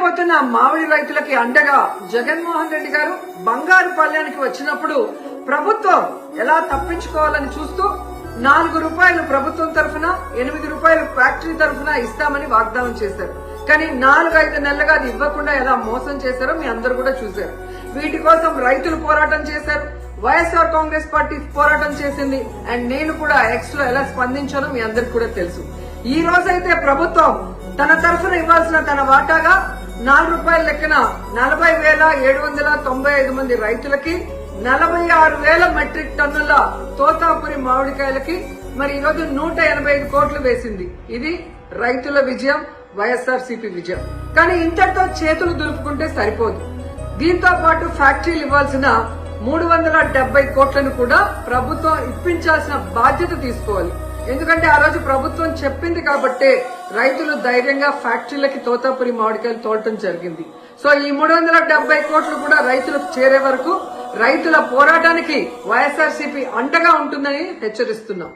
నష్టపోతున్న మామిడి రైతులకి అండగా జగన్మోహన్ రెడ్డి గారు బంగారు పల్లెనికి వచ్చినప్పుడు ప్రభుత్వం ఎలా తప్పించుకోవాలని చూస్తూ ₹4 ప్రభుత్వం తరఫున, ₹8 ఫ్యాక్టరీ తరఫున ఇస్తామని వాగ్దానం చేశారు. కానీ 4-5 నెలలుగా అది ఇవ్వకుండా ఎలా మోసం చేశారో మీ అందరూ కూడా చూశారు. వీటి కోసం రైతులు పోరాటం చేశారు, వైఎస్ఆర్ కాంగ్రెస్ పార్టీ పోరాటం చేసింది. అండ్ నేను కూడా ఎక్స్ లో ఎలా స్పందించానో మీ అందరికి కూడా తెలుసు. ఈ రోజైతే ప్రభుత్వం తన తరఫున ఇవ్వాల్సిన తన వాటాగా ₹4 లెక్కన 40,795 మంది రైతులకి 46,000 మెట్రిక్ టన్నుల తోతాపురి మామిడికాయలకి మరి ఈ రోజు 185 కోట్లు వేసింది. ఇది రైతుల విజయం, వైఎస్ఆర్సీపీ విజయం. కానీ ఇంతటితో చేతులు దులుపుకుంటే సరిపోదు. దీంతో పాటు ఫ్యాక్టరీలు ఇవ్వాల్సిన 370 కోట్లను కూడా ప్రభుత్వం ఇప్పించాల్సిన బాధ్యత తీసుకోవాలి. ఎందుకంటే ఆ రోజు ప్రభుత్వం చెప్పింది కాబట్టే రైతులు ధైర్యంగా ఫ్యాక్టరీలకి తోతాపురి మామిడికాయలు తోలటం జరిగింది. సో ఈ 370 కోట్లు కూడా రైతులకు చేరే వరకు రైతుల పోరాటానికి వైఎస్ఆర్సీపీ అండగా ఉంటుందని హెచ్చరిస్తున్నాం.